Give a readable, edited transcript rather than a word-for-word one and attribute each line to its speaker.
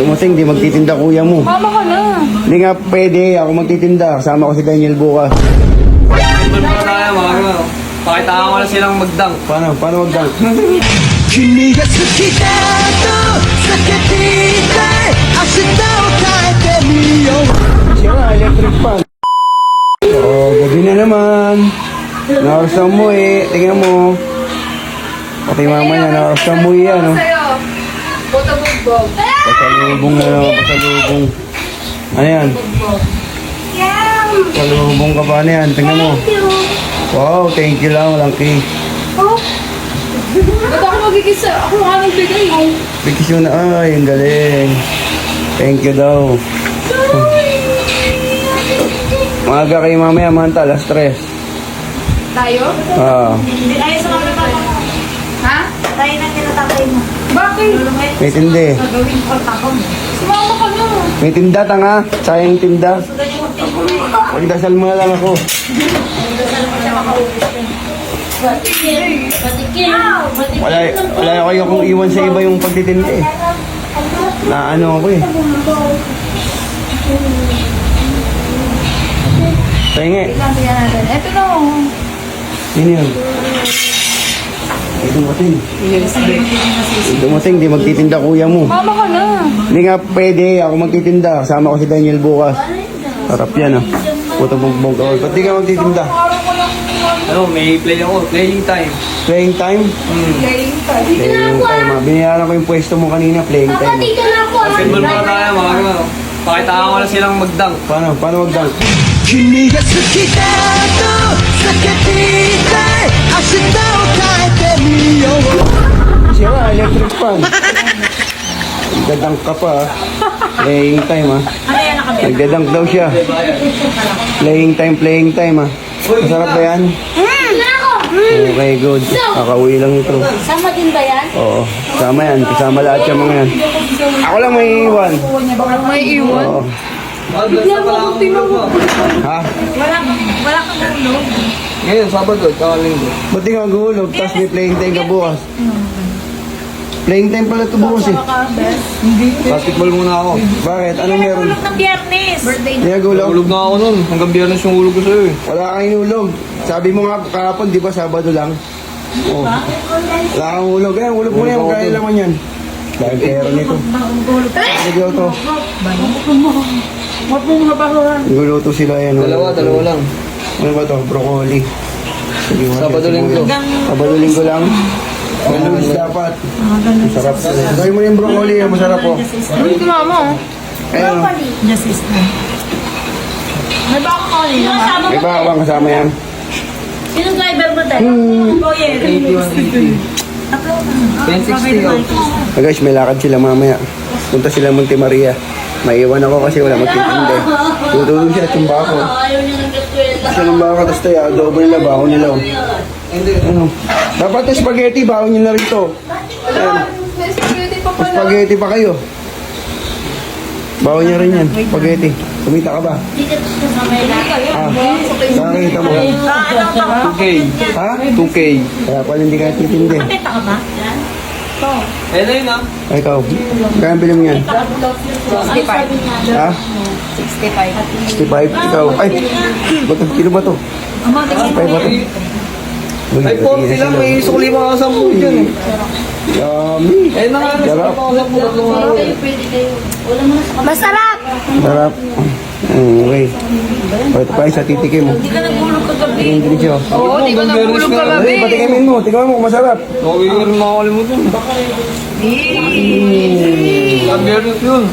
Speaker 1: Dumating, di magtitinda kuya mo.
Speaker 2: Mama ka na.
Speaker 1: Hindi nga pwede, ako magtitinda. Kasama ko si Daniel bukas.
Speaker 3: Doon pa tayo mga pakitaan ko na silang magdang.
Speaker 1: Paano magdang?
Speaker 4: 君が好きだと避けていたい明日を変えてみよう
Speaker 1: Siya nga, electric fan. Oh, gabi na naman. Naoras na umuwi. Tingnan mo. Pati mama niya, naoras na umuwi yan. Oh.
Speaker 2: Sa'yo. Puto bugbog.
Speaker 1: Pasalubong na naman, pasalubong. Ano yan? Pasalubong ka pa na yan. Tingnan mo. Wow, thank you lang. Walang cake.
Speaker 2: Ba't ako magigisa? Ako nga nagbigay.
Speaker 1: Bigkisyon na. Ay, ang galing. Thank you daw. Maaga kayo mamaya, Manta. Alas 3.
Speaker 2: Tayo?
Speaker 1: Ah,
Speaker 5: Hindi tayo sa mga papa.
Speaker 2: Ha?
Speaker 5: Tayo na tinatakay mo.
Speaker 2: Bakit?
Speaker 1: may tindi.
Speaker 5: Gagawin ko takong.
Speaker 2: Sumama ka na.
Speaker 1: May tinda, tanga. Sayang tinda.
Speaker 5: So, ganyan mo tingin.
Speaker 1: Pagdasal mo na lang ako.
Speaker 5: Dasal mo siya makaubos din. Patikin. Patikin. Patikin.
Speaker 1: Wala kayo kung iwan sa iba yung pagtitinda eh. Na ano ako eh. Pahingi.
Speaker 2: Lang tingnan natin. Eto na.
Speaker 1: Sino yun? May dumating. May dumating, di magtitinda kuya mo.
Speaker 2: Mama ka na.
Speaker 1: Hindi nga pwede, ako magtitinda. Kasama ko si Daniel bukas. Sarap yan ah. Puto bugbog ako. Ba't di ka magtitinda?
Speaker 3: Ano, may playing time.
Speaker 1: Playing time?
Speaker 2: Playing ka.
Speaker 1: Playing time ah. Binayaran ko yung pwesto mo kanina, playing time.
Speaker 5: Dito na ako.
Speaker 3: Basketball pa tayo mga pakitaan ko na silang magdang.
Speaker 1: Paano magdang?
Speaker 4: 君が好きだと避けていたい明日を変えてみよう
Speaker 1: Siya nga, electric fan. Nagdadunk ka pa ah. Playing time ah.
Speaker 5: Ano yan nakabit?
Speaker 1: Nagdadunk daw siya. Playing time ah. Masarap ba yan? Okay, good. Kakauwi lang ito.
Speaker 5: Sama din ba yan?
Speaker 1: Oo, kasama yan. Kasama lahat yung mga yan. Ako lang may iwan.
Speaker 2: May iwan.
Speaker 1: Oo.
Speaker 2: Bigla mo akong tinawag.
Speaker 1: Ha?
Speaker 5: Wala kang ulog.
Speaker 3: Ngayon, Sabado, tsaka Linggo.
Speaker 1: Ba't di ka magulog? Tapos may playing time ka bukas. Playing time pala ito bukas eh.
Speaker 3: Basketball muna ako.
Speaker 1: Bakit? Anong meron?
Speaker 5: Ulog ng biyernes. Birthday.
Speaker 1: Hindi nagulog?
Speaker 3: Ulog na ako nun. Hanggang biyernes yung ulog ko sa'yo eh.
Speaker 1: Wala kang inulog. Sabi mo nga kahapon, di ba Sabado lang? Oo. Wala kang ulog. Kaya ulog mo na yan. Kaya naman yan. Dahil pera nito. Nagluto. Nagluto sila yan.
Speaker 3: Dalawa lang.
Speaker 1: Ano ba ito? Broccoli. Sige,
Speaker 3: Sabado Linggo.
Speaker 1: Sabado linggo lang. Ganun dapat. Masarap. Gawin mo yung broccoli. Masarap po.
Speaker 2: Hindi ko mama.
Speaker 1: Ayun.
Speaker 5: Just is
Speaker 2: May baka ka kanina.
Speaker 1: May bakawang kasama yan.
Speaker 5: Sinong driver mo tayo? Oh, yeah.
Speaker 3: 1060 oh.
Speaker 1: Guys, may lakad sila mamaya. Punta sila Monte Maria. Maiwan ako kasi wala magtitinda. Tutulong siya at tumba ako.
Speaker 5: Ayaw niya nag-gaskwela.
Speaker 1: Kasi tumba ako, tapos tayo, adobo nila, baho nila. Oh. Ano? Dapat yung spaghetti, baho nyo na rito.
Speaker 2: May spaghetti pa pala.
Speaker 1: Spaghetti pa kayo. Baho nyo rin yan, spaghetti. Kumita ka ba?
Speaker 5: Dito sa may lakay.
Speaker 1: Ah, nakakita mo.
Speaker 5: Ano
Speaker 3: 2K.
Speaker 1: Ha?
Speaker 3: 2K.
Speaker 1: Kaya pala hindi ka titindi.
Speaker 5: Nakita ka ba?
Speaker 3: Eh na yun ah.
Speaker 1: Ay, ikaw. Kaya bili mo yan.
Speaker 5: 65.
Speaker 1: Ha?
Speaker 2: 65.
Speaker 1: 65. Ikaw. Ay, bato, kilo ba to? Ay, bato.
Speaker 3: Ay, 40 lang. May sukli mga kasampu dyan eh.
Speaker 1: Yummy.
Speaker 3: Eh na nga,
Speaker 1: Sarap.
Speaker 3: kasampu tatlong araw.
Speaker 5: Pwede kayo. Wala mo na sa
Speaker 2: Masarap!
Speaker 1: Sarap. Okay. O, ito pa isa titikim mo.
Speaker 5: Hindi ka nagulog kagabi.
Speaker 1: Tingin din siya.
Speaker 2: Oo, di ko nabulog ka
Speaker 1: Ay,
Speaker 2: gabi.
Speaker 1: patikimin mo. Tingnan mo kung masarap.
Speaker 3: Okay, rin makakalimutan. Ang biyernes yun.